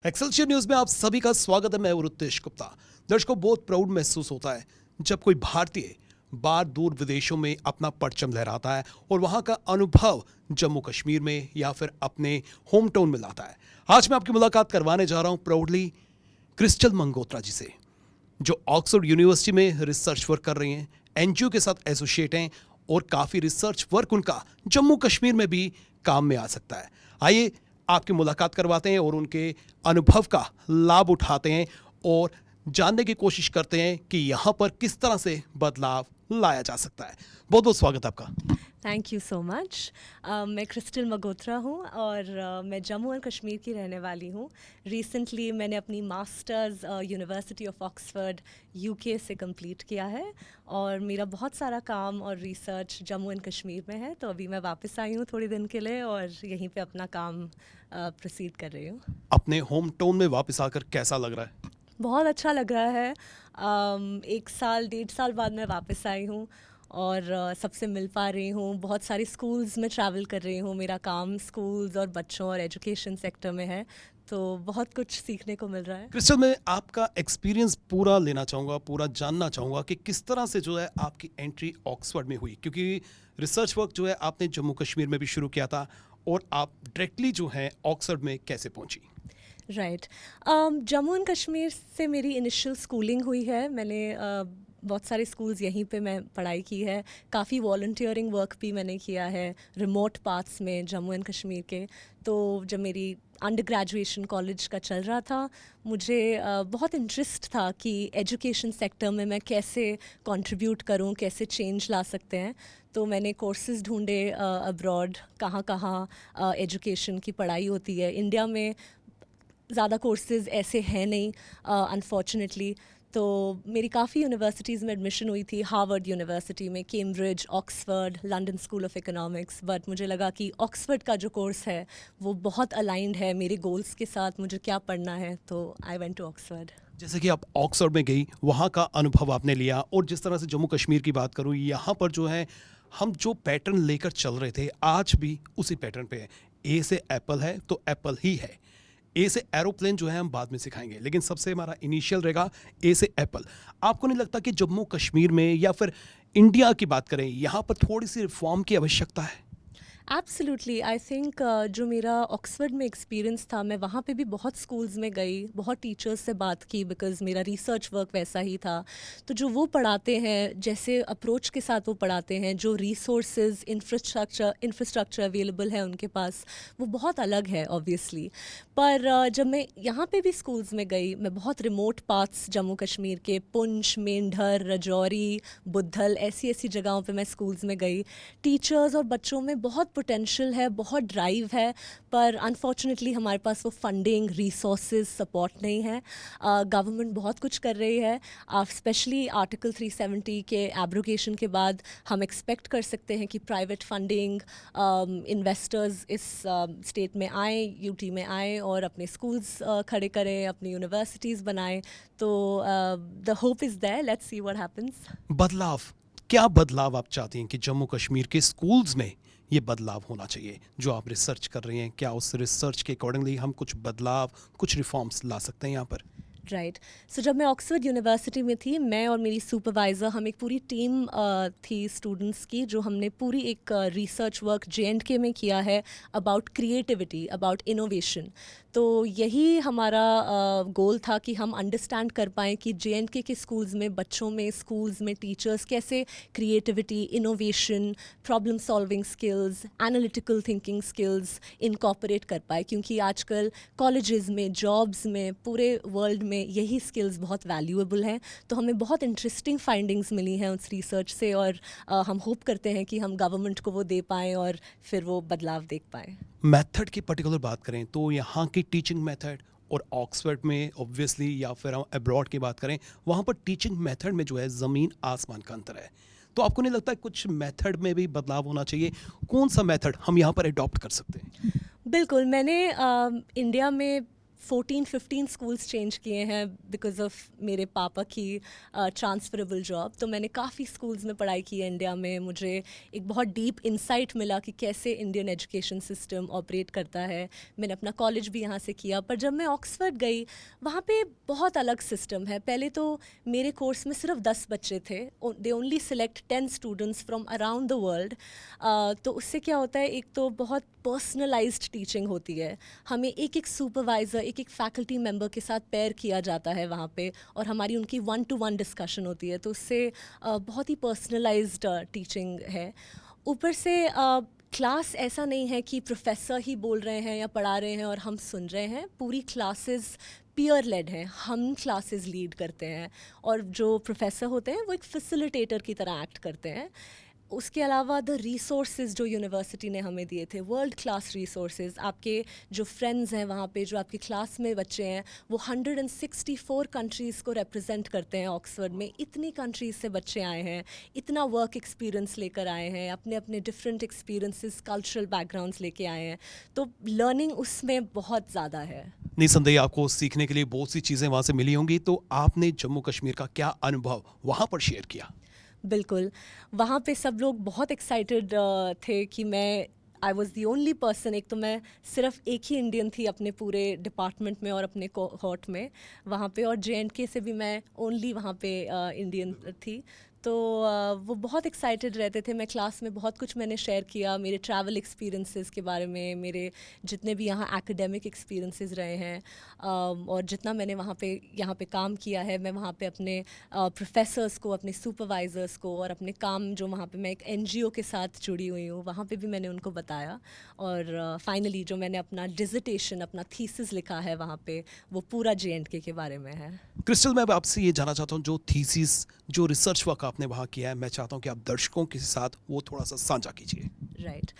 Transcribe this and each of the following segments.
Excelsior news में आप सभी का स्वागत है। मैं हूं रितेश गुप्ता। दर्शकों, बहुत प्राउड महसूस होता है जब कोई भारतीय बाहर दूर विदेशों में अपना परचम लहराता है और वहां का अनुभव जम्मू कश्मीर में या फिर अपने होम टाउन में लाता है। आज मैं आपकी मुलाकात करवाने जा रहा हूं प्राउडली क्रिस्टल मंगोत्रा जी से, जो ऑक्सफोर्ड यूनिवर्सिटी में रिसर्च वर्क कर रही हैं, एनजीओ के साथ एसोसिएट हैं और काफ़ी रिसर्च वर्क उनका जम्मू कश्मीर में भी काम में आ सकता है। आइए आपकी मुलाकात करवाते हैं और उनके अनुभव का लाभ उठाते हैं और जानने की कोशिश करते हैं कि यहाँ पर किस तरह से बदलाव लाया जा सकता है। बहुत बहुत स्वागत है आपका। Thank you so much. मैं क्रिस्टल मगोत्रा हूँ और मैं जम्मू और कश्मीर की रहने वाली हूँ। रिसेंटली मैंने अपनी masters university of Oxford UK से कंप्लीट किया है और मेरा बहुत सारा काम और रिसर्च जम्मू एंड कश्मीर में है। तो अभी मैं वापस आई हूँ थोड़ी दिन के लिए और यहीं पे अपना काम प्रोसीड कर रही हूँ। अपने होम टाउन में वापस आकर कैसा लग रहा है? बहुत अच्छा लग रहा है। 1 साल 1.5 साल बाद मैं वापस आई हूँ और सबसे मिल पा रही हूँ। बहुत सारे स्कूल्स में ट्रैवल कर रही हूँ। मेरा काम स्कूल्स और बच्चों और एजुकेशन सेक्टर में है, तो बहुत कुछ सीखने को मिल रहा है। क्रिस्टल, मैं आपका एक्सपीरियंस पूरा लेना चाहूँगा, पूरा जानना चाहूँगा कि किस तरह से जो है आपकी एंट्री ऑक्सफोर्ड में हुई, क्योंकि रिसर्च वर्क जो है आपने जम्मू कश्मीर में भी शुरू किया था और आप डायरेक्टली जो है ऑक्सफोर्ड में कैसे पहुंची? राइट। जम्मू एंड कश्मीर से मेरी इनिशियल स्कूलिंग हुई है। मैंने बहुत सारे स्कूल्स यहीं पे मैं पढ़ाई की है। काफ़ी वॉलंटियरिंग वर्क भी मैंने किया है रिमोट पार्ट्स में जम्मू एंड कश्मीर के। तो जब मेरी अंडर ग्रेजुएशन कॉलेज का चल रहा था, मुझे बहुत इंटरेस्ट था कि एजुकेशन सेक्टर में मैं कैसे कंट्रीब्यूट करूं, कैसे चेंज ला सकते हैं। तो मैंने कोर्सेज़ ढूंढे अब्रॉड, कहाँ कहाँ एजुकेशन की पढ़ाई होती है। इंडिया में ज़्यादा कोर्सेज़ ऐसे हैं नहीं अनफॉर्चुनेटली। तो मेरी काफ़ी यूनिवर्सिटीज़ में एडमिशन हुई थी। हार्वर्ड यूनिवर्सिटी में, Cambridge, Oxford, London school of economics. But मुझे लगा कि ऑक्सफोर्ड का जो कोर्स है वो बहुत अलाइंड है मेरे गोल्स के साथ, मुझे क्या पढ़ना है। तो आई वेंट टू ऑक्सफोर्ड। जैसे कि आप ऑक्सफोर्ड में गई, वहाँ का अनुभव आपने लिया, और जिस तरह से जम्मू कश्मीर की बात करूँ, यहाँ पर जो है हम जो पैटर्न लेकर चल रहे थे आज भी उसी पैटर्न पे है। ए से एप्पल है तो एप्पल ही है। ए से एरोप्लेन जो है हम बाद में सिखाएंगे, लेकिन सबसे हमारा इनिशियल रहेगा ए से एप्पल। आपको नहीं लगता कि जम्मू कश्मीर में या फिर इंडिया की बात करें, यहाँ पर थोड़ी सी रिफॉर्म की आवश्यकता है? एब्सोल्युटली। आई थिंक जो मेरा ऑक्सफोर्ड में एक्सपीरियंस था, मैं वहाँ पे भी बहुत स्कूल्स में गई, बहुत टीचर्स से बात की, बिकॉज़ मेरा रिसर्च वर्क वैसा ही था। तो जो वो पढ़ाते हैं, जैसे अप्रोच के साथ वो पढ़ाते हैं, जो रिसोर्सेज इंफ्रास्ट्रक्चर अवेलेबल है उनके पास, वो बहुत अलग है ऑब्वियसली। पर जब मैं यहाँ पे भी स्कूल्स में गई, मैं बहुत रिमोट पार्ट्स जम्मू कश्मीर के, पुंछ, मेंढर, राजौरी, बुद्धल, ऐसी ऐसी जगहों पे मैं स्कूल्स में गई। टीचर्स और बच्चों में बहुत पोटेंशियल है, बहुत ड्राइव है, पर अनफॉर्चुनेटली हमारे पास वो फंडिंग, रिसोर्सेज, सपोर्ट नहीं है। गवर्नमेंट बहुत कुछ कर रही है। स्पेशली आर्टिकल 370 के एब्रोगेशन के बाद हम एक्सपेक्ट कर सकते हैं कि प्राइवेट फंडिंग, इन्वेस्टर्स इस स्टेट में आए, यूटी में आए और अपने स्कूल्स खड़े करें, अपनी यूनिवर्सिटीज़ बनाएं। तो the hope is there, let's see what happens. बदलाव, क्या बदलाव आप चाहती हैं कि जम्मू कश्मीर के स्कूल्स में ये बदलाव होना चाहिए? जो आप रिसर्च कर रही हैं, क्या उस रिसर्च के अकॉर्डिंगली हम कुछ बदलाव, कुछ रिफॉर्म्स ला सकते हैं यहाँ पर? राइट। सो जब मैं ऑक्सफोर्ड यूनिवर्सिटी में थी, मैं और मेरी सुपरवाइज़र, हम एक पूरी टीम थी स्टूडेंट्स की, जो हमने पूरी एक रिसर्च वर्क JNK में किया है अबाउट क्रिएटिविटी, अबाउट इनोवेशन। तो यही हमारा गोल था कि हम अंडरस्टैंड कर पाएँ कि JNK के स्कूल्स में, बच्चों में, स्कूल्स में टीचर्स कैसे creativity, innovation, problem solving skills, analytical thinking skills incorporate कर पाए। क्योंकि आजकल कॉलेजेस में, जॉब्स में, पूरे वर्ल्ड में यही स्किल्स बहुत वैल्यूएबल हैं। तो हमें बहुत इंटरेस्टिंग फाइंडिंग्स मिली हैं उस रिसर्च से, और हम होप करते हैं कि हम गवर्नमेंट को वो दे पाएँ और फिर वो बदलाव देख पाएँ। मेथड की पर्टिकुलर बात करें तो यहाँ की टीचिंग मेथड और ऑक्सफोर्ड में ऑब्वियसली, या फिर हम अब्रॉड की बात करें, वहाँ पर टीचिंग मेथड में जो है ज़मीन आसमान का अंतर है। तो आपको नहीं लगता कुछ मेथड में भी बदलाव होना चाहिए? कौन सा मेथड हम यहाँ पर अडॉप्ट कर सकते हैं? बिल्कुल। मैंने इंडिया में 14-15 स्कूल्स चेंज किए हैं बिकॉज ऑफ मेरे पापा की ट्रांसफरेबल जॉब। तो मैंने काफ़ी स्कूल्स में पढ़ाई की है इंडिया में। मुझे एक बहुत डीप इंसाइट मिला कि कैसे इंडियन एजुकेशन सिस्टम ऑपरेट करता है। मैंने अपना कॉलेज भी यहाँ से किया, पर जब मैं ऑक्सफोर्ड गई वहाँ पे बहुत अलग सिस्टम है। पहले तो मेरे कोर्स में सिर्फ 10 बच्चे थे, they only select 10 students from around the world. तो उससे क्या होता है, एक तो बहुत पर्सनलाइज्ड टीचिंग होती है। हमें एक एक सुपरवाइज़र, एक एक फैकल्टी मेंबर के साथ पेयर किया जाता है वहाँ पे, और हमारी उनकी 1-to-1 डिस्कशन होती है। तो उससे बहुत ही पर्सनलाइज्ड टीचिंग है। ऊपर से क्लास ऐसा नहीं है कि प्रोफेसर ही बोल रहे हैं या पढ़ा रहे हैं और हम सुन रहे हैं। पूरी क्लासेस पीयर लेड हैं, हम क्लासेस लीड करते हैं, और जो प्रोफेसर होते हैं वो एक फैसिलिटेटर की तरह एक्ट करते हैं। उसके अलावा द रिसोर्सेज जो यूनिवर्सिटी ने हमें दिए थे, वर्ल्ड क्लास रिसोर्सेज। आपके जो फ्रेंड्स हैं वहाँ पे, जो आपकी क्लास में बच्चे हैं, वो 164 कंट्रीज़ को रिप्रेजेंट करते हैं ऑक्सफोर्ड में। इतनी कंट्रीज़ से बच्चे आए हैं, इतना वर्क एक्सपीरियंस लेकर आए हैं, अपने अपने डिफरेंट एक्सपीरियंसेस, कल्चरल बैकग्राउंड्स लेके आए हैं। तो लर्निंग उसमें बहुत ज़्यादा है। निसंदेह आपको सीखने के लिए बहुत सी चीज़ें वहाँ से मिली होंगी, तो आपने जम्मू कश्मीर का क्या अनुभव वहाँ पर शेयर किया? बिल्कुल, वहाँ पे सब लोग बहुत एक्साइटेड थे कि मैं I was the only person. एक तो मैं सिर्फ एक ही इंडियन थी अपने पूरे डिपार्टमेंट में और अपने कोहॉर्ट में वहाँ पे, और JNK से भी मैं ओनली वहाँ पे इंडियन थी। तो वो बहुत एक्साइटेड रहते थे। मैं क्लास में बहुत कुछ मैंने शेयर किया, मेरे ट्रैवल एक्सपीरियंसेस के बारे में, मेरे जितने भी यहाँ एकेडमिक एक्सपीरियंसेस रहे हैं, और जितना मैंने यहाँ पे काम किया है। मैं वहाँ पे अपने प्रोफेसर्स को, अपने सुपरवाइज़र्स को, और अपने काम जो वहाँ पे मैं एक NGO के साथ जुड़ी हुई हूँ, वहाँ पे भी मैंने उनको बताया। और फाइनली जो मैंने अपना डिसर्टेशन, अपना थीसिस लिखा है वहाँ पे, वो पूरा JNK के बारे में है। क्रिस्टल, मैं अब आपसे ये जानना चाहता हूँ, जो थीसिस, जो रिसर्च वर्क आपने वहाँ किया है, मैं चाहता हूँ कि आप दर्शकों के साथ वो थोड़ा सा साझा कीजिए। राइट।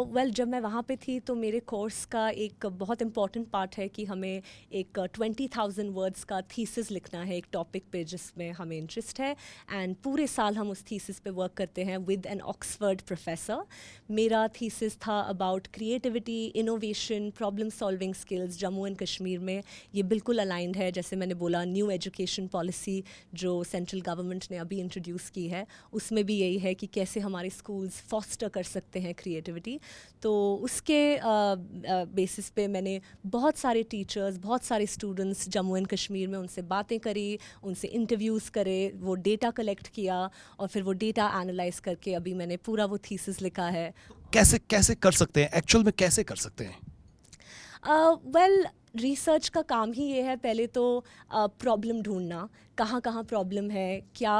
वेल, जब मैं वहाँ पे थी तो मेरे कोर्स का एक बहुत इम्पॉर्टेंट पार्ट है कि हमें एक 20,000 वर्ड्स का थीसिस लिखना है एक टॉपिक पे जिसमें हमें इंटरेस्ट है, एंड पूरे साल हम उस थीसिस पे वर्क करते हैं विद एन ऑक्सफोर्ड प्रोफेसर। मेरा थीसिस था about creativity, innovation, problem solving skills Jammu and Kashmir में। ये बिल्कुल अलाइंड है, जैसे मैंने बोला, न्यू एजुकेशन पॉलिसी जो सेंट्रल गवर्नमेंट ने अभी इंट्रोड्यूस की है, उसमें भी यही है कि कैसे हमारे स्कूल्स फॉस्टर कर सकते हैं क्रिएटिविटी। तो उसके बेसिस पे मैंने बहुत सारे टीचर्स, बहुत सारे स्टूडेंट्स जम्मू एंड कश्मीर में, उनसे बातें करी, उनसे इंटरव्यूज़ करे, वो डेटा कलेक्ट किया, और फिर वो डेटा एनालाइज करके अभी मैंने पूरा वो थीसिस लिखा है। कैसे कैसे कर सकते हैं, एक्चुअल में कैसे कर सकते हैं? वेल, रिसर्च का काम ही ये है, पहले तो प्रॉब्लम ढूंढना, कहाँ कहाँ प्रॉब्लम है, क्या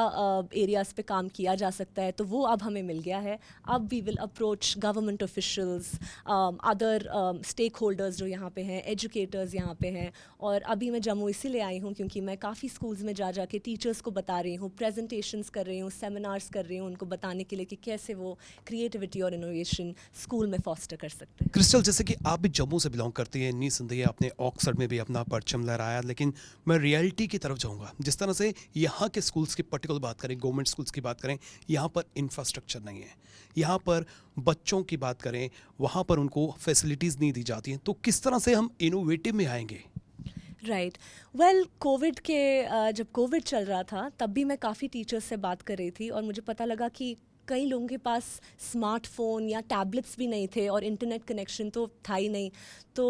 एरियाज़ पे काम किया जा सकता है। तो वो अब हमें मिल गया है। अब we will approach government officials, other stakeholders जो यहाँ पे हैं, एजुकेटर्स यहाँ पे हैं। और अभी मैं जम्मू इसीलिए आई हूँ क्योंकि मैं काफ़ी स्कूल्स में जा के टीचर्स को बता रही हूँ, प्रेजेंटेशंस कर रही हूँ, सेमिनार्स कर रही हूँ, उनको बताने के लिए कि कैसे वो क्रिएटिविटी और इनोवेशन स्कूल में फॉस्टर कर सकते हैं। क्रिस्टल, जैसे कि आप भी जम्मू से बिलोंग करती हैं, निसंदेह आपने ऑक्सफोर्ड में भी अपना परचम लहराया, लेकिन मैं रियलिटी की तरफ जाऊंगा। जिस तरह से यहाँ के स्कूल्स की पर्टिकुलर बात करें, गवर्नमेंट स्कूल्स की बात करें, यहाँ पर इंफ्रास्ट्रक्चर नहीं है। यहाँ पर बच्चों की बात करें, वहाँ पर उनको फैसिलिटीज़ नहीं दी जाती हैं। तो किस तरह से हम इनोवेटिव में आएंगे? राइट। वेल, कोविड के जब कोविड चल रहा था तब भी मैं काफ़ी टीचर्स से बात कर रही थी, और मुझे पता लगा कि कई लोगों के पास स्मार्टफोन या टैबलेट्स भी नहीं थे, और इंटरनेट कनेक्शन तो था ही नहीं। तो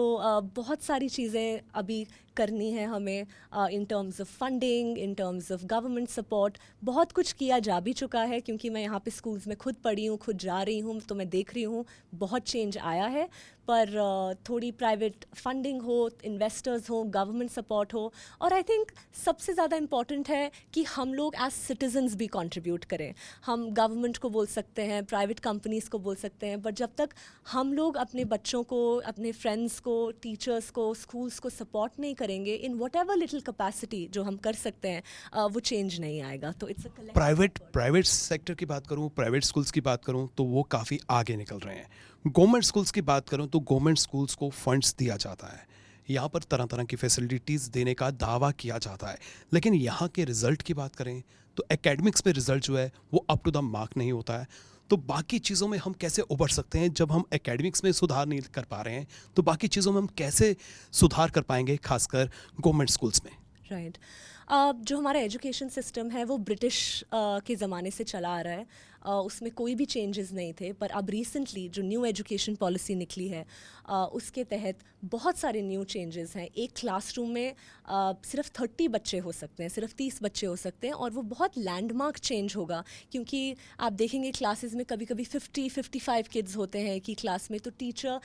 बहुत सारी चीज़ें अभी करनी है हमें, in terms of funding, in terms of government support. बहुत कुछ किया जा भी चुका है, क्योंकि मैं यहाँ पे स्कूल्स में खुद पढ़ी हूँ, खुद जा रही हूँ, तो मैं देख रही हूँ बहुत चेंज आया है। पर थोड़ी प्राइवेट फंडिंग हो, इन्वेस्टर्स हो, गवर्नमेंट सपोर्ट हो, और आई थिंक सबसे ज़्यादा इम्पॉर्टेंट है कि हम लोग एज सिटीजन्स भी कंट्रीब्यूट करें। हम गवर्नमेंट को बोल सकते हैं, प्राइवेट कंपनीज़ को बोल सकते हैं, बट जब तक हम लोग अपने बच्चों को, अपने फ्रेंड्स को, टीचर्स को, स्कूल्स को सपोर्ट नहीं करेंगे in what ever little capacity जो हम कर सकते हैं, वो चेंज नहीं आएगा। तो इट्स अ प्राइवेट सेक्टर की बात करूं, प्राइवेट स्कूल्स की बात करूं, तो वो काफ़ी आगे निकल रहे हैं। गवर्नमेंट स्कूल्स की बात करूं तो गवर्नमेंट स्कूल्स को फंड्स दिया जाता है, यहाँ पर तरह तरह की फैसिलिटीज़ देने का दावा किया जाता है। लेकिन यहाँ के रिज़ल्ट की बात करें तो एकेडमिक्स में रिज़ल्ट जो है वो अप टू द मार्क नहीं होता है। तो बाकी चीज़ों में हम कैसे उभर सकते हैं? जब हम एकेडमिक्स में सुधार नहीं कर पा रहे हैं, तो बाकी चीज़ों में हम कैसे सुधार कर पाएंगे, खासकर गवर्नमेंट स्कूल्स में? राइट। जो हमारा एजुकेशन सिस्टम है वो ब्रिटिश के ज़माने से चला आ रहा है। उसमें कोई भी चेंजेस नहीं थे, पर अब रिसेंटली जो न्यू एजुकेशन पॉलिसी निकली है उसके तहत बहुत सारे न्यू चेंजेस हैं। एक क्लासरूम में सिर्फ 30 बच्चे हो सकते हैं, सिर्फ 30 बच्चे हो सकते हैं, और वो बहुत लैंडमार्क चेंज होगा, क्योंकि आप देखेंगे क्लासेस में कभी कभी 50-55 किड्स होते हैं कि क्लास में, तो टीचर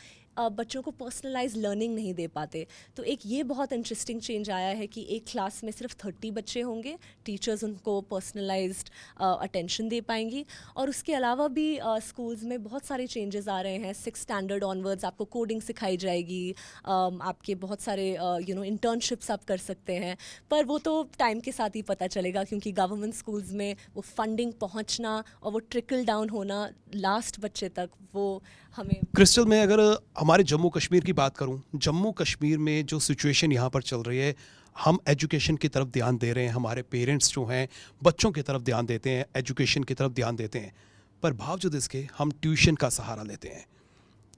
बच्चों को पर्सनलाइज लर्निंग नहीं दे पाते। तो एक ये बहुत इंटरेस्टिंग चेंज आया है कि एक क्लास में सिर्फ 30 बच्चे होंगे, टीचर्स उनको पर्सनलाइज्ड अटेंशन दे पाएंगी। और उसके अलावा भी स्कूल्स में बहुत सारे चेंजेस आ रहे हैं। 6 स्टैंडर्ड ऑनवर्ड्स आपको कोडिंग सिखाई जाएगी, आपके बहुत सारे इंटर्नशिप्स आप कर सकते हैं, पर वो तो टाइम के साथ ही पता चलेगा, क्योंकि गवर्नमेंट स्कूल्स में वो फंडिंग पहुंचना और वो ट्रिकल डाउन होना लास्ट बच्चे तक, वो हमें। क्रिस्टल, मैं अगर हमारे जम्मू कश्मीर की बात करूं, जम्मू कश्मीर में जो सिचुएशन यहाँ पर चल रही है, हम एजुकेशन की तरफ ध्यान दे रहे हैं, हमारे पेरेंट्स जो हैं बच्चों की तरफ ध्यान देते हैं, एजुकेशन की तरफ ध्यान देते हैं, पर बावजूद इसके हम ट्यूशन का सहारा लेते हैं।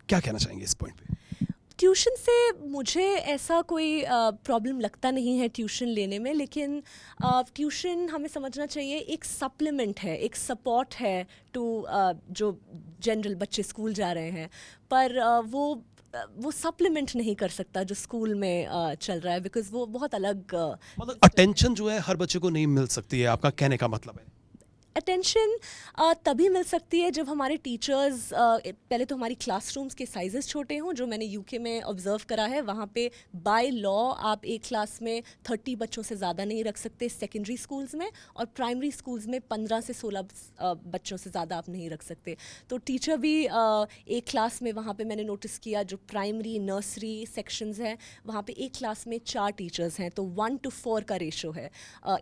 क्या कहना चाहेंगे इस पॉइंट पे? ट्यूशन से मुझे ऐसा कोई प्रॉब्लम लगता नहीं है ट्यूशन लेने में, लेकिन ट्यूशन हमें समझना चाहिए एक सप्लीमेंट है, एक सपोर्ट है टू जो जनरल बच्चे स्कूल जा रहे हैं, पर वो सप्लीमेंट नहीं कर सकता जो स्कूल में चल रहा है, बिकॉज वो बहुत अलग मतलब अटेंशन जो है हर बच्चे को नहीं मिल सकती है, आपका कहने का मतलब है? अटेंशन तभी मिल सकती है जब हमारे टीचर्स, पहले तो हमारी क्लासरूम्स के साइजेस छोटे हों, जो मैंने यूके में ऑब्जर्व करा है। वहाँ पे बाय लॉ आप एक क्लास में 30 बच्चों से ज़्यादा नहीं रख सकते सेकेंडरी स्कूल्स में, और प्राइमरी स्कूल्स में 15 से 16 बच्चों से ज़्यादा आप नहीं रख सकते। तो टीचर भी एक क्लास में, वहाँ पे मैंने नोटिस किया जो प्राइमरी नर्सरी सेक्शंस हैं, वहाँ पे एक क्लास में 4 टीचर्स हैं, तो 1:4 का रेशो है,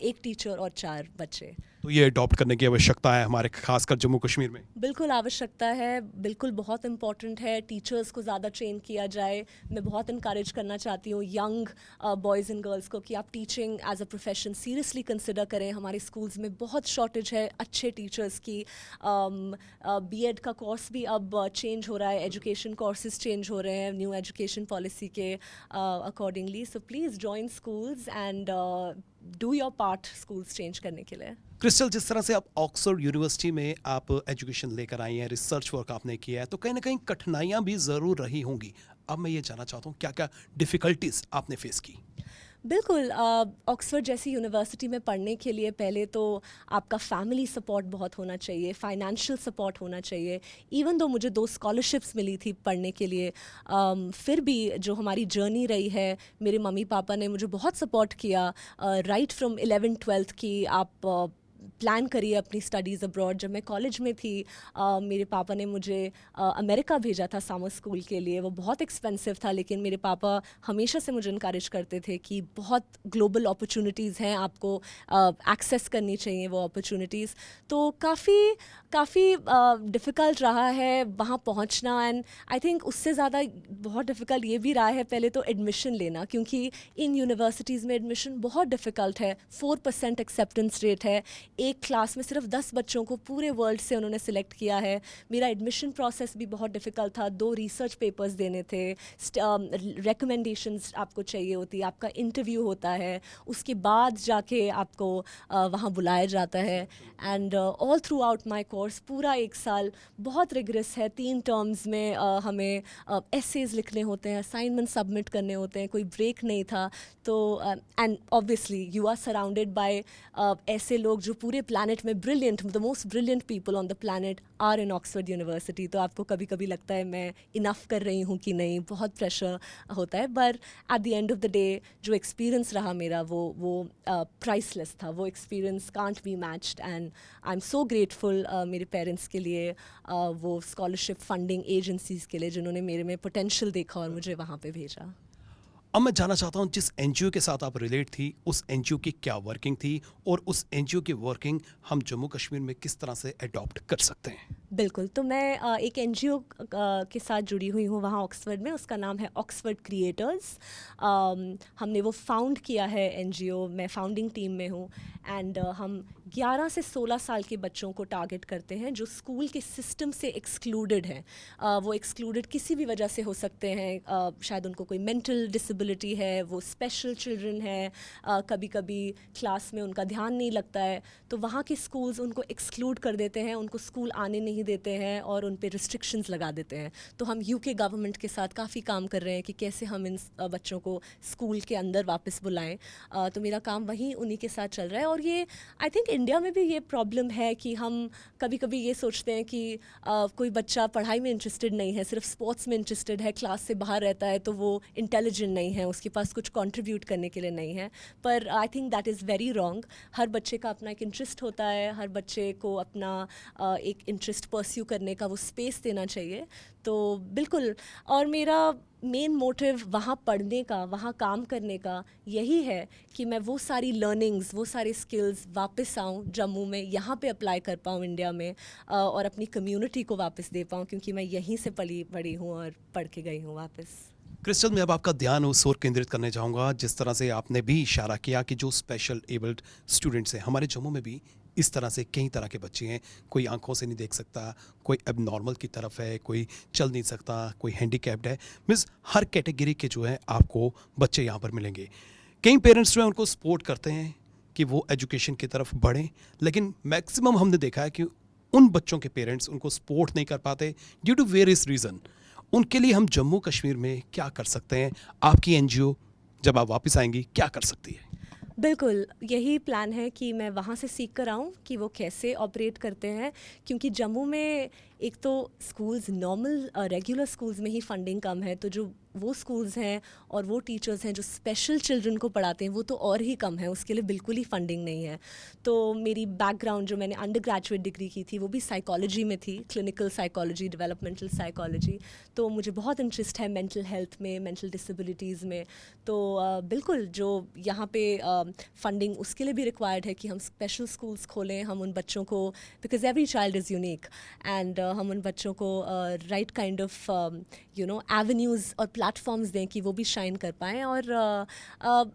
एक टीचर और 4 बच्चे। तो ये अडॉप्ट करने की आवश्यकता है हमारे खासकर जम्मू कश्मीर में? बिल्कुल आवश्यकता है, बिल्कुल बहुत इम्पॉर्टेंट है। टीचर्स को ज़्यादा ट्रेन किया जाए। मैं बहुत इनकरेज करना चाहती हूँ यंग बॉयज़ एंड गर्ल्स को कि आप teaching as a profession seriously consider करें। हमारे स्कूल्स में बहुत शॉर्टेज है अच्छे टीचर्स की। बीएड का कोर्स भी अब चेंज हो रहा है, एजुकेशन कोर्सेज चेंज हो रहे हैं न्यू एजुकेशन पॉलिसी के accordingly. So please join schools and do your part schools change करने के लिए। क्रिस्टल, जिस तरह से आप ऑक्सफोर्ड यूनिवर्सिटी में आप एजुकेशन लेकर आई हैं, रिसर्च वर्क आपने किया है, तो कहीं ना कहीं कठिनाइयाँ भी ज़रूर रही होंगी। अब मैं ये जानना चाहता हूँ क्या क्या डिफ़िकल्टीज आपने फेस की? बिल्कुल, ऑक्सफोर्ड जैसी यूनिवर्सिटी में पढ़ने के लिए पहले तो आपका फैमिली सपोर्ट बहुत होना चाहिए, फाइनेंशियल सपोर्ट होना चाहिए। इवन दो मुझे 2 स्कॉलरशिप्स मिली थी पढ़ने के लिए, फिर भी जो हमारी जर्नी रही है, मेरे मम्मी पापा ने मुझे बहुत सपोर्ट किया राइट फ्रॉम 11th-12th की। आप प्लान करिए अपनी स्टडीज़ अब्रॉड। जब मैं कॉलेज में थी मेरे पापा ने मुझे अमेरिका भेजा था समर स्कूल के लिए। वो बहुत एक्सपेंसिव था, लेकिन मेरे पापा हमेशा से मुझे इनकरेज करते थे कि बहुत ग्लोबल अपॉर्चुनिटीज़ हैं, आपको एक्सेस करनी चाहिए वो अपॉर्चुनिटीज़। तो काफ़ी डिफ़िकल्ट रहा है वहाँ पहुँचना, एंड आई थिंक उससे ज़्यादा बहुत डिफ़िकल्ट ये भी रहा है पहले तो एडमिशन लेना, क्योंकि इन यूनिवर्सिटीज़ में एडमिशन बहुत डिफ़िकल्ट है। 4% एक्सेप्टेंस रेट है। एक क्लास में सिर्फ 10 बच्चों को पूरे वर्ल्ड से उन्होंने सिलेक्ट किया है। मेरा एडमिशन प्रोसेस भी बहुत डिफ़िकल्ट था। 2 रिसर्च पेपर्स देने थे, रिकमेंडेशंस आपको चाहिए होती है, आपका इंटरव्यू होता है, उसके बाद जाके आपको वहाँ बुलाया जाता है। And all through out my course पूरा 1 साल बहुत रिग्रेस है। 3 टर्म्स में हमें एसेज लिखने होते हैं, असाइनमेंट सबमिट करने होते हैं, कोई ब्रेक नहीं था। तो and obviously you are surrounded by ऐसे लोग जो पूरे प्लानट में brilliant, the most brilliant people on the planet are in Oxford University. तो आपको कभी कभी लगता है मैं इनफ कर रही हूँ कि नहीं, बहुत प्रेशर होता है। But at the end of the day जो एक्सपीरियंस रहा मेरा वो प्राइसलेस था। वो experience can't be matched, and I am so grateful मेरे पेरेंट्स के लिए, वो स्कॉलरशिप फंडिंग एजेंसीज़ के लिए जिन्होंने मेरे में पोटेंशियल देखा और मुझे वहाँ पे भेजा। अब मैं जानना चाहता हूँ, जिस एनजीओ के साथ आप रिलेट थी, उस एनजीओ की क्या वर्किंग थी, और उस एनजीओ की वर्किंग हम जम्मू कश्मीर में किस तरह से अडॉप्ट कर सकते हैं? बिल्कुल, तो मैं एक एनजीओ के साथ जुड़ी हुई हूँ वहाँ ऑक्सफोर्ड में, उसका नाम है ऑक्सफोर्ड क्रिएटर्स। हमने वो फाउंड किया है एनजीओ, मैं फाउंडिंग टीम में हूँ। एंड हम 11 से 16 साल के बच्चों को टारगेट करते हैं जो स्कूल के सिस्टम से एक्सक्लूडेड हैं। वो एक्सक्लूडेड किसी भी वजह से हो सकते हैं, शायद उनको कोई मेंटल डिसेबिलिटी है, वो स्पेशल चिल्ड्रन है, कभी कभी क्लास में उनका ध्यान नहीं लगता है, तो वहाँ के स्कूल्स उनको एक्सक्लूड कर देते हैं, उनको स्कूल आने नहीं देते हैं और उन पे रिस्ट्रिक्शंस लगा देते हैं। तो हम यूके गवर्नमेंट के साथ काफ़ी काम कर रहे हैं कि कैसे हम इन बच्चों को स्कूल के अंदर वापस बुलाएं। तो मेरा काम वहीं उन्हीं के साथ चल रहा है। और ये आई थिंक इंडिया में भी ये प्रॉब्लम है कि हम कभी कभी ये सोचते हैं कि कोई बच्चा पढ़ाई में इंटरेस्टेड नहीं है, सिर्फ स्पोर्ट्स में इंटरेस्टेड है, क्लास से बाहर रहता है, तो वो इंटेलिजेंट नहीं है, उसके पास कुछ कंट्रीब्यूट करने के लिए नहीं है। पर I think that is very wrong. हर बच्चे का अपना एक इंटरेस्ट होता है, हर बच्चे को अपना एक इंटरेस्ट परस्यू करने का वो स्पेस देना चाहिए। तो बिल्कुल, और मेरा मेन मोटिव वहाँ पढ़ने का, वहाँ काम करने का यही है कि मैं वो सारी लर्निंग्स, वो सारे स्किल्स वापस आऊँ जम्मू में, यहाँ पे अप्लाई कर पाऊँ इंडिया में, और अपनी कम्युनिटी को वापस दे पाऊँ, क्योंकि मैं यहीं से पली बड़ी हूँ और पढ़ के गई हूँ वापस। क्रिस्टल, मैं अब आपका ध्यान उस ओर केंद्रित करने चाहूँगा जिस तरह से आपने भी इशारा किया कि जो स्पेशल एबल्ड स्टूडेंट्स हैं हमारे जम्मू में भी, इस तरह से कई तरह के बच्चे हैं। कोई आंखों से नहीं देख सकता, कोई एबनॉर्मल की तरफ है, कोई चल नहीं सकता, कोई हैंडीकैप्ड है। मीन्स हर कैटेगरी के जो है आपको बच्चे यहाँ पर मिलेंगे। कई पेरेंट्स जो है उनको सपोर्ट करते हैं कि वो एजुकेशन की तरफ बढ़ें, लेकिन मैक्सिमम हमने देखा है कि उन बच्चों के पेरेंट्स उनको सपोर्ट नहीं कर पाते ड्यू टू वेरियस रीज़न। उनके लिए हम जम्मू कश्मीर में क्या कर सकते हैं? आपकी एनजीओ जब आप वापस आएंगी क्या कर सकती है? बिल्कुल, यही प्लान है कि मैं वहाँ से सीख कर आऊँ कि वो कैसे ऑपरेट करते हैं, क्योंकि जम्मू में एक तो स्कूल्स नॉर्मल रेगुलर स्कूल्स में ही फंडिंग कम है, तो जो वो स्कूल्स हैं और वो टीचर्स हैं जो स्पेशल चिल्ड्रन को पढ़ाते हैं वो तो और ही कम है, उसके लिए बिल्कुल ही फंडिंग नहीं है। तो मेरी बैकग्राउंड, जो मैंने अंडर ग्रेजुएट डिग्री की थी, वो भी साइकोलॉजी में थी, क्लिनिकल साइकोलॉजी, डेवलपमेंटल साइकोलॉजी। तो मुझे बहुत इंटरेस्ट है मेंटल हेल्थ में, मेंटल डिसेबिलिटीज़ में। तो बिल्कुल, जो यहाँ पे फंडिंग उसके लिए भी रिक्वायर्ड है कि हम स्पेशल स्कूल्स खोलें, हम उन बच्चों को, because every child is unique, and हम उन बच्चों को राइट काइंड ऑफ एवेन्यूज़ और प्लेटफॉर्म्स दें कि वो भी शाइन कर पाएँ। और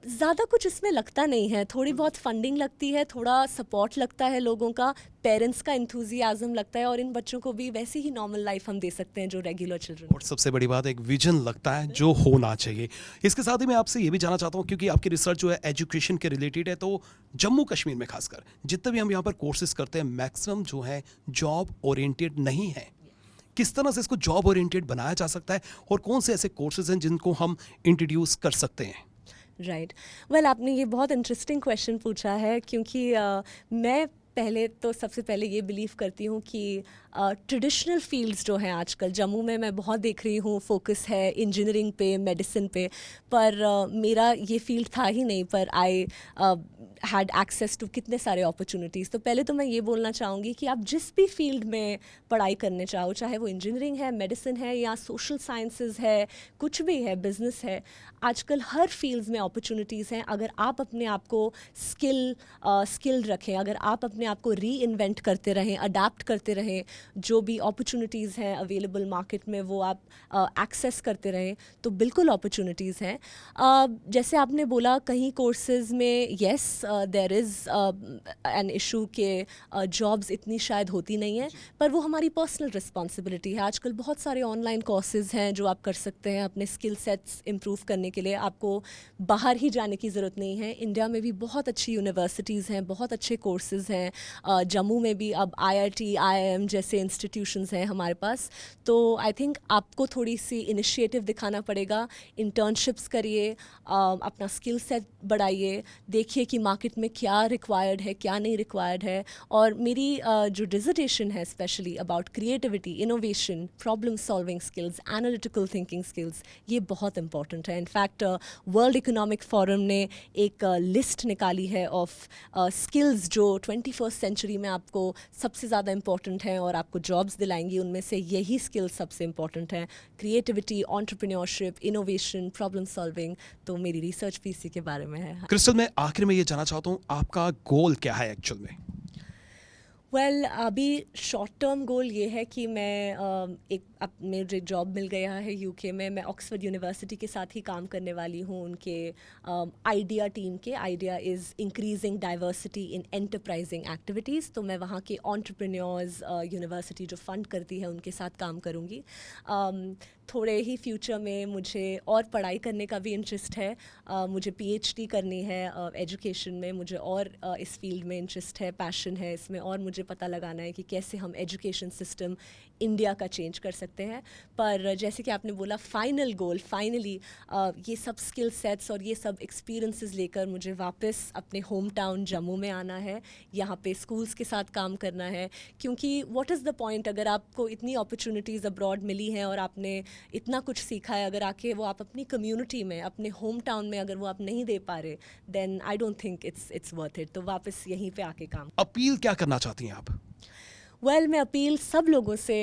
ज़्यादा कुछ इसमें लगता नहीं है, थोड़ी बहुत फंडिंग लगती है, थोड़ा सपोर्ट लगता है लोगों का, पेरेंट्स का इंथुजियाज़म लगता है, और इन बच्चों को भी वैसे ही नॉर्मल लाइफ हम दे सकते हैं जो रेगुलर चिल्ड्रन। और सबसे बड़ी बात, एक विजन लगता है जो होना चाहिए। इसके साथ ही मैं आपसे ये भी जानना चाहता हूँ, क्योंकि आपकी रिसर्च जो है एजुकेशन के रिलेटेड है, तो जम्मू कश्मीर में खासकर जितने भी हम यहाँ पर कोर्सेज करते हैं मैक्सिमम जो है जॉब ओरिएंटेड नहीं है। किस तरह से इसको जॉब ओरिएंटेड बनाया जा सकता है और कौन से ऐसे कोर्सेज हैं जिनको हम इंट्रोड्यूस कर सकते हैं? राइट, वेल, आपने ये बहुत इंटरेस्टिंग क्वेश्चन पूछा है, क्योंकि मैं पहले तो सबसे पहले ये बिलीव करती हूँ कि ट्रेडिशनल फील्ड्स जो हैं आजकल जम्मू में मैं बहुत देख रही हूँ, फोकस है इंजीनियरिंग पे, मेडिसिन पे, पर मेरा ये फील्ड था ही नहीं, पर आई हैड एक्सेस टू कितने सारे अपॉर्चुनिटीज़। तो पहले तो मैं ये बोलना चाहूँगी कि आप जिस भी फील्ड में पढ़ाई करने चाहो, चाहे वो इंजीनियरिंग है, मेडिसिन है, या सोशल साइंसेज है, कुछ भी है, बिजनेस है, आजकल हर फील्ड्स में अपॉर्चुनिटीज़ हैं। अगर आप अपने आप को स्किल्ड रखें, अगर आप अपने आप को री इन्वेंट करते रहें, अडाप्ट करते रहें, जो भी अपॉर्चुनिटीज़ हैं अवेलेबल मार्केट में वो आप एक्सेस करते रहें, तो बिल्कुल अपॉर्चुनिटीज़ हैं। जैसे आपने बोला, कहीं कोर्सेज़ में yes there is an issue के जॉब्स इतनी शायद होती नहीं है, पर वो हमारी पर्सनल रिस्पॉन्सिबिलिटी है। आजकल बहुत सारे ऑनलाइन कोर्सेज़ हैं जो आप कर सकते हैं अपने स्किल सेट्स इम्प्रूव करने के लिए, आपको बाहर ही जाने की ज़रूरत नहीं है। इंडिया में भी बहुत अच्छी यूनिवर्सिटीज़ हैं, बहुत अच्छे कोर्सेज़ हैं, जम्मू में भी अब IIT, IIM जैसे इंस्टीट्यूशंस हैं हमारे पास। तो आई थिंक आपको थोड़ी सी इनिशिएटिव दिखाना पड़ेगा, इंटर्नशिप्स करिए, अपना स्किल सेट बढ़ाइए, देखिए कि मार्केट में क्या रिक्वायर्ड है, क्या नहीं रिक्वायर्ड है। और मेरी जो डिसर्टेशन है specially about creativity, innovation, problem solving skills, analytical thinking skills, ये बहुत इंपॉर्टेंट है। इनफैक्ट वर्ल्ड इकोनॉमिक फोरम ने एक लिस्ट निकाली है ऑफ स्किल्स जो 21st सेंचुरी में आपको सबसे ज़्यादा इंपॉर्टेंट हैं और आपको जॉब्स दिलाएंगी। उनमें से यही स्किल्स सबसे इंपॉर्टेंट हैं, creativity, entrepreneurship, innovation, problem solving. तो मेरी रिसर्च भी इसी के बारे में है। क्रिस्टल, मैं आखिर में ये जानना चाहता हूँ आपका गोल क्या है एक्चुअल में? वेल अभी शॉर्ट टर्म गोल ये है कि मैं एक मुझे जॉब मिल गया है यूके में। मैं ऑक्सफोर्ड यूनिवर्सिटी के साथ ही काम करने वाली हूँ उनके आइडिया टीम के। Idea is increasing diversity in enterprising activities. तो मैं वहाँ के एंटरप्रेन्योर्स यूनिवर्सिटी जो फंड करती है उनके साथ काम करूँगी। थोड़े ही फ्यूचर में मुझे और पढ़ाई करने का भी इंटरेस्ट है। मुझे पीएचडी करनी है एजुकेशन में। मुझे और इस फील्ड में इंटरेस्ट है, पैशन है इसमें, और मुझे पता लगाना है कि कैसे हम एजुकेशन सिस्टम इंडिया का चेंज कर सकते हैं। पर जैसे कि आपने बोला, फाइनल गोल फाइनली ये सब स्किल सेट्स और ये सब एक्सपीरियंसेस लेकर मुझे वापस अपने होम टाउन जम्मू में आना है। यहाँ पे स्कूल्स के साथ काम करना है, क्योंकि व्हाट इज़ द पॉइंट अगर आपको इतनी अपॉर्चुनिटीज़ अब्रॉड मिली हैं और आपने इतना कुछ सीखा है, अगर आके वो आप अपनी कम्युनिटी में, अपने होम टाउन में अगर वो आप नहीं दे पा रहे, then I don't think it's worth it. तो वापस यहीं पे आके काम। अपील क्या करना चाहती हैं आप? मैं अपील सब लोगों से,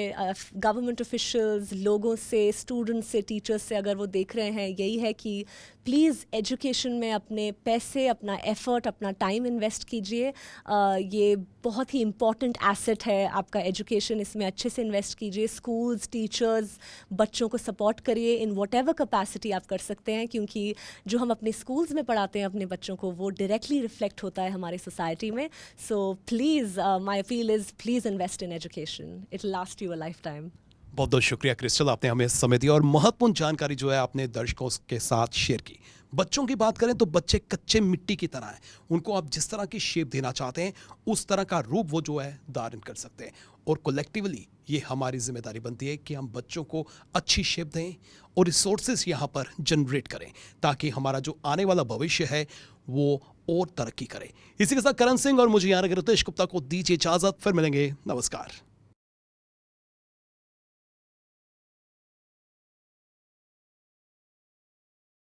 गवर्नमेंट ऑफिशियल्स, लोगों से, स्टूडेंट्स से, टीचर्स से, अगर वो देख रहे हैं, यही है कि प्लीज़ एजुकेशन में अपने पैसे, अपना एफर्ट, अपना टाइम इन्वेस्ट कीजिए। ये बहुत ही इम्पॉर्टेंट एसेट है आपका एजुकेशन। इसमें अच्छे से इन्वेस्ट कीजिए। स्कूल्स, टीचर्स, बच्चों को सपोर्ट करिए इन वट एवर कैपेसिटी आप कर सकते हैं, क्योंकि जो हम अपने स्कूल्स में पढ़ाते हैं अपने बच्चों को, वो डायरेक्टली रिफ्लेक्ट होता है हमारे सोसाइटी में। So please my appeal is please invest in education. It will last you a life time. बहुत बहुत शुक्रिया क्रिस्टल, आपने हमें समय दिया और महत्वपूर्ण जानकारी जो है आपने दर्शकों के साथ शेयर की। बच्चों की बात करें तो बच्चे कच्चे मिट्टी की तरह हैं। उनको आप जिस तरह की शेप देना चाहते हैं उस तरह का रूप वो जो है धारण कर सकते हैं, और कलेक्टिवली ये हमारी जिम्मेदारी बनती है कि हम बच्चों को अच्छी शेप दें और रिसोर्सेज यहाँ पर जनरेट करें, ताकि हमारा जो आने वाला भविष्य है वो और तरक्की करे। इसी के साथ करण सिंह और मुझे यहाँ रितेश गुप्ता को दीजिए इजाजत। फिर मिलेंगे। नमस्कार।